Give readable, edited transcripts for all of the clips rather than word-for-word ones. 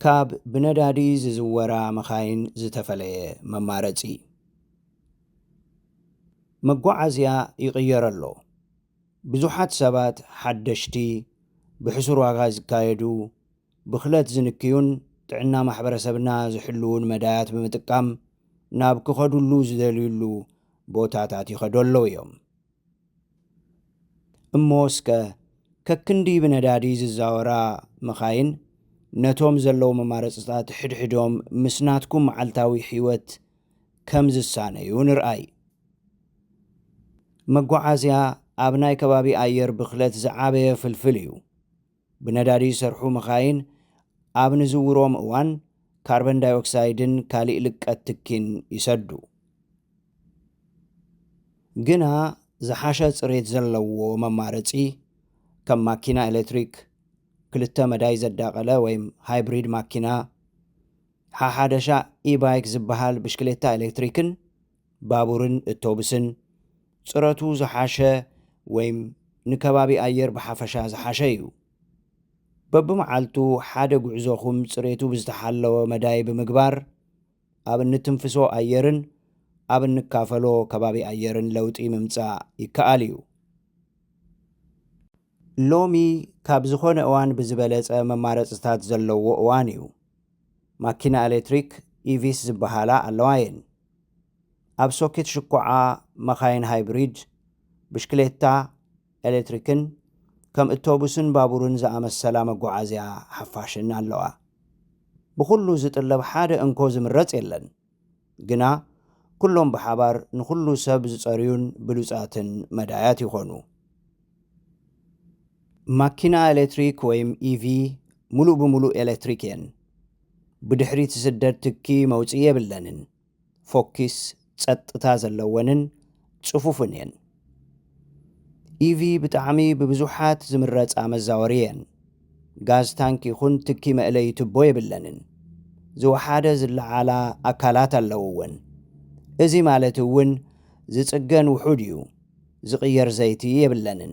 ካብ ብነዳዲ ዝዝወራ መኻይን ዝተፈለየ መማረፂ መጓዓዝያ ይቕየር ኣሎ። ብዙሓት ሰባት ሓደሽቲ ብሕሱር ዋጋ ዝካየዱ ብኽለት ዝንክዩን ጥዕና ማሕበረሰብና ዝሕልውን መዳያት ብምጥቃም ናብ ክኸዱሉ ዝደልዩሉ ቦታታት ይኸዱ ኣለዉ እዮም። እሞስከ ከክንዲ ብነዳዲ ዝዛወራ መኻይን ነቶም ዘለዉ መማረፅታት ሕድሕዶም ምስ ናትኩም መዓልታዊ ህይወት ከም ዝሳነዩ ንርአይ። መጓዓዝያ ኣብ ናይ ከባቢ ኣየር ብኽለት ዝዓበየ ፍልፍል እዩ። ብነዳዲ ዝሰርሑ መኻይን ኣብ ንዝውሮም እዋን ካርበን ዳይኦክሳይድን ካሊእ ልቀት ትኪን ይሰዱ። ግና ዝሓሸ ፅሬት ዘለዎ መማረፂ ከም ማኪና ኤሌክትሪክ፣ ክልተ መዳይ ዘዳቐለ ወይ ሃይብሪድ ማኪና፣ ሓሓደሻ ኢባይክ ዝበሃል ብሽክሌታ ኤሌክትሪክን ባቡርን እቶብስን ፅረቱ ዝሓሸ ወይ ንከባቢ ኣየር ብሓፈሻ ዝሓሸ እዩ። በብመዓልቱ ሓደ ጉዕዞኹም ፅሬቱ ብዝተሓለወ መዳይ ብምግባር ኣብ እንትንፍሶ ኣየርን ኣብ እንካፈሎ ከባቢ ኣየርን ለውጢ ምምፃእ ይከኣል እዩ። ሎሚ ካብ ዝኾነ እዋን ብዝበለፀ መማረፅታት ዘለዎ እዋን እዩ። ማኪና ኤሌክትሪክ ኢቪስ ዝበሃላ ኣለዋ እየን። ኣብ ሶኬት ሽኳዓ መኻይን ሃይብሪድ፣ ብሽክሌታ ኤሌክትሪክን ከም እቶቡስን ባቡርን ዝኣመሰላ መጓዓዝያ ሓፋሽን ኣለዋ። ብኩሉ ዝጥለብ ሓደ እንኮ ዝምረፅ የለን። ግና ኩሎም ብሓባር ንኩሉ ሰብ ዝፀርዩን ብሉፃትን መዳያት ይኾኑ። ማኪና ኤሌክትሪክ ወይም ኢቪ ሙሉእ ብምሉእ ኤሌክትሪክ እየን። ብድሕሪት ዝስደድ ትኪ መውፅኢ የብለንን። ፎኪስ ፀጥታ ዘለወንን ፅፉፍን እየን። ኢቪ ብጣዕሚ ብብዙሓት ዝምረፃ መዛወሪ እየን። ጋዝ ታንኪ ይኹን ትኪ መእለይ ትቦ የብለንን። ዝወሓደ ዝለዓላ ኣካላት ኣለውወን። እዚ ማለት እውን ዝፅገን ውሑድ እዩ። ዝቕየር ዘይቲ የብለንን።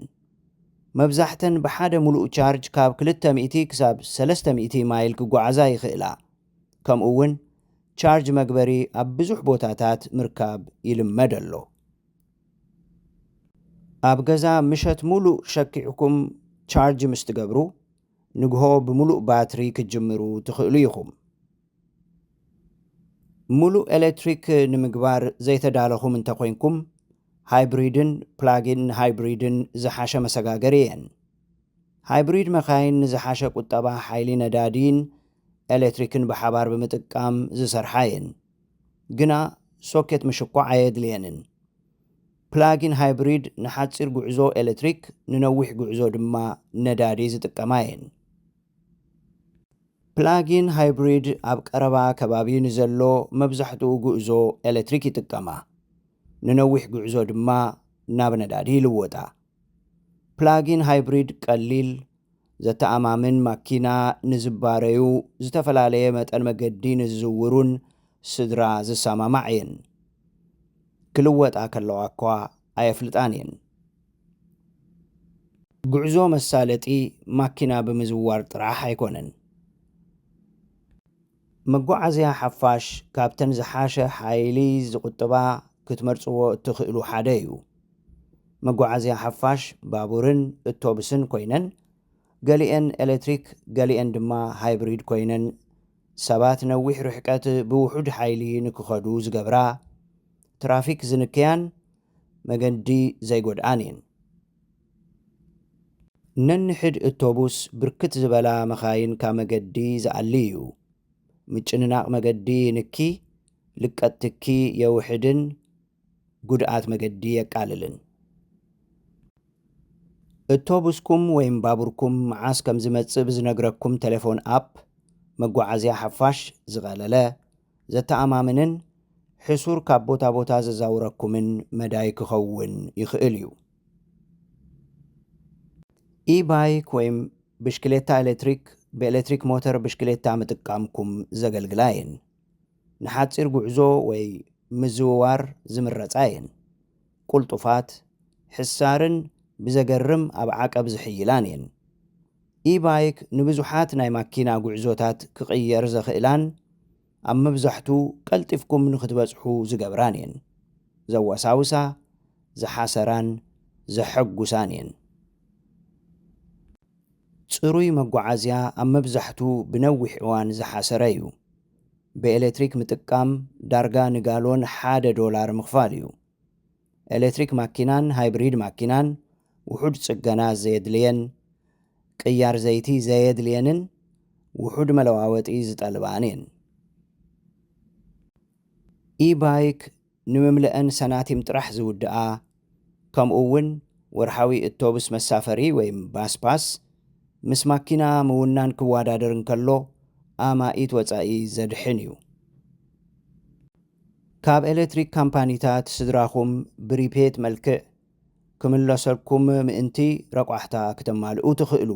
መብዛሕተን ብሓደ ሙሉእ ቻርጅ ካብ 200 ክሳብ 300 ማይል ክጓዓዛ ይኽእላ። ከምኡ እውን ቻርጅ መግበሪ ኣብ ብዙሕ ቦታታት ምርካብ ይልመድ ኣሎ። ኣብ ገዛ ምሸት ሙሉእ ሸኪዕኩም ቻርጅ ምስ ትገብሩ ንግሆ ብምሉእ ባትሪ ክትጅምሩ ትኽእሉ ኢኹም። ሙሉእ ኤሌክትሪክ ንምግባር ዘይተዳለኹም እንተኮይንኩም ሃይብሪድን ፕላጊን ሃይብሪድን ዝሓሸ መሰጋገሪ እየን። ሃይብሪድ መኻይን ንዝሓሸ ቁጠባ ሓይሊ ነዳዲን ኤሌክትሪክን ብሓባር ብምጥቃም ዝሰርሓ እየን። ግና ሶኬት ምሽኳዕ ኣየድልየንን። ፕላጊን ሃይብሪድ ንሓፂር ጉዕዞ ኤሌክትሪክ፣ ንነዊሕ ጉዕዞ ድማ ነዳዲ ዝጥቀማ እየን። ፕላጊን ሃይብሪድ ኣብ ቀረባ ከባቢ ንዘሎ መብዛሕትኡ ጉዕዞ ኤሌክትሪክ ይጥቀማ። ንነዊሕ ጉዕዞ ድማ ናብ ነዳዲ ይልወጣ። ፕላጊን ሃይብሪድ ቀሊል ዘተኣማምን ማኪና ንዝባረዩ ዝተፈላለየ መጠን መገዲ ንዝዝውሩን ስድራ ዝሰማማዕ እየን። ክልወጣ ከለዋ እኳ ኣየፍልጣን እየን። ጉዕዞ መሳለጢ ማኪና ብምዝዋር ጥራሕ ኣይኮነን። መጓዓዝያ ሓፋሽ ካብተን ዝሓሸ ሓይሊ ዝቁጥባ ክትመርፅዎ እትኽእሉ ሓደ እዩ። መጓዓዝያ ሓፋሽ ባቡርን እቶብስን ኮይነን ገሊአን ኤሌክትሪክ ገሊአን ድማ ሃይብሪድ ኮይነን ሰባት ነዊሕ ርሕቀት ብውሑድ ሓይሊ ንክኸዱ ዝገብራ፣ ትራፊክ ዝንክያን መገዲ ዘይጎድኣን እየን። ነንሕድ እቶቡስ ብርክት ዝበላ መኻይን ካብ መገዲ ዝኣሊ እዩ። ምጭንናቕ መገዲ ንኪ ልቀት ትኪ የውሕድን ጉድኣት መገዲ የቃልልን። እቶቡስኩም ወይም ባቡርኩም መዓስ ከም ዝመጽእ ብዝነግረኩም ቴሌፎን ኣፕ መጓዓዝያ ሓፋሽ ዝቐለለ ዘተኣማምንን ሕሱር ካብ ቦታ ቦታ ዘዛውረኩምን መዳይ ክኸውን ይኽእል እዩ። ኢባይክ ወይም ብሽክሌታ ኤሌክትሪክ ብኤሌክትሪክ ሞተር ብሽክሌታ ምጥቃምኩም ዘገልግላ እየን። ንሓፂር ጉዕዞ ወይ ምዝውዋር ዝምረፃ እየን። ቁልጡፋት ሕሳርን ብዘገርም ኣብ ዓቀብ ዝሕይላን እየን። ኢባይክ ንብዙሓት ናይ ማኪና ጉዕዞታት ክቕየር ዘኽእላን ኣብ መብዛሕቱ ቀልጢፍኩም ንኽትበጽሑ ዝገብራን እየን። ዘወሳውሳ፣ ዝሓሰራን ዘሐጉሳን እየን። ጽሩይ መጓዓዝያ ኣብ መብዛሕቱ ብነዊሕ እዋን ዝሓሰረ እዩ። ብኤሌክትሪክ ምጥቃም ዳርጋ ንጋሎን $1 ምኽፋል እዩ። ኤሌክትሪክ ማኪናን ሃይብሪድ ማኪናን ውሑድ ጽገና ዘየድልየን፣ ቅያር ዘይቲ ዘየድልየንን ውሑድ መለዋወጢ ዝጠልባን እየን። ኢባይክ ንምምልአን ሰናቲም ጥራሕ ዝውድኣ ከምኡ እውን ወርሓዊ እቶብስ መሳፈሪ ወይም ባስፓስ ምስ ማኪና ምውናን ክወዳደር እንከሎ ኣማኢት ወጻኢ ዘድሕን እዩ። ካብ ኤሌክትሪክ ካምፓኒታት ስድራኹም ብሪፔት መልክዕ ክምለሰልኩም ምእንቲ ረቋሕታ ክትማልኡ ትኽእሉ።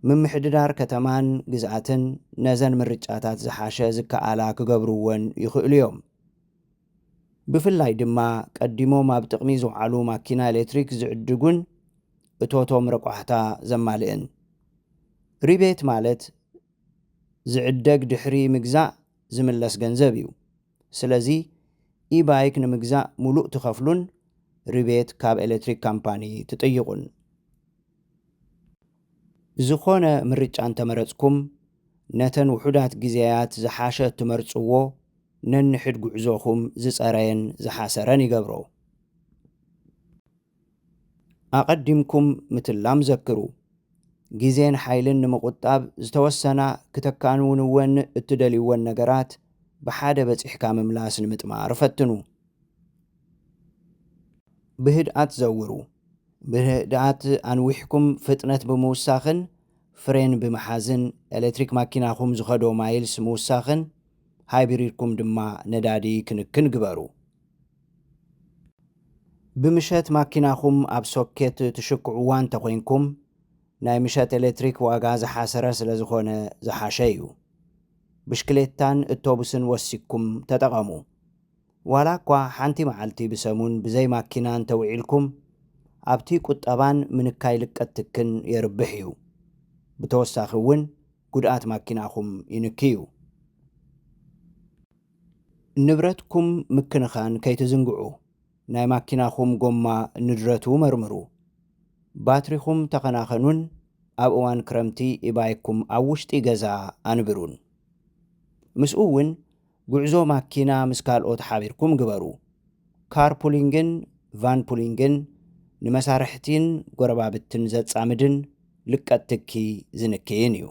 ምምሕድዳር ከተማን ግዝኣትን ነዘን ምርጫታት ዝሓሸ ዝከኣላ ክገብርዎን ይኽእሉ እዮም። ብፍላይ ድማ ቀዲሞም ኣብ ጥቕሚ ዝውዓሉ ማኪና ኤሌክትሪክ ዝዕድጉን እቶቶም ረቋሕታ ዘማልእን። ሪቤት ማለት ዝዕደግ ድሕሪ ምግዛእ ዝምለስ ገንዘብ እዩ። ስለዚ ኢባይክ ንምግዛእ ሙሉእ ትኸፍሉን ሪቤት ካብ ኤሌክትሪክ ካምፓኒ ትጥይቑን። ዝኾነ ምርጫ እንተመረጽኩም ነተን ውሑዳት ግዜያት ዝሓሸ ትመርጽዎ ነንሕድ ጉዕዞኹም ዝጸረየን ዝሓሰረን ይገብሮ። ኣቐዲምኩም ምትላም ዘክሩ። ግዜን ሓይልን ንምቁጣብ ዝተወሰና ክተካንውንወን እትደልይወን ነገራት ብሓደ በፂሕካ ምምላስ ንምጥማር ፈትኑ። ብህድኣት ዘውሩ። ብህድኣት ኣንዊሕኩም ፍጥነት ብምውሳኽን ፍሬን ብምሓዝን ኤሌክትሪክ ማኪናኹም ዝኸዶ ማይልስ ምውሳኽን ሃይብሪድኩም ድማ ነዳዲ ክንክን ግበሩ። ብምሸት ማኪናኹም ኣብ ሶኬት ትሽክዕዋ እንተኾይንኩም ናይ ምሸት ኤሌክትሪክ ዋጋ ዝሓሰረ ስለ ዝኾነ ዝሓሸ እዩ። ብሽክሌታን እቶብስን ወሲኩም ተጠቐሙ። ዋላ እኳ ሓንቲ መዓልቲ ብሰሙን ብዘይ ማኪና እንተውዒልኩም ኣብቲ ቁጠባን ምንካይ ልቀት ትክን የርብሕ እዩ። ብተወሳኺ እውን ጉድኣት ማኪናኹም ይንክዩ። ንብረትኩም ምክንኻን ከይትዝንግዑ። ናይ ማኪናኹም ጎማ ንድረቱ መርምሩ። ባትሪኹም ተኸናኸኑን ኣብ እዋን ክረምቲ ኢባይኩም ኣብ ውሽጢ ገዛ ኣንብሩን። ምስኡ እውን ጉዕዞ ማኪና ምስ ካልኦት ሓቢርኩም ግበሩ። ካርፑሊንግን ቫንፑሊንግን ንመሳርሕቲን ጎረባብትን ዘጻምድን ልቀት ትኪ ዝንክይን እዩ።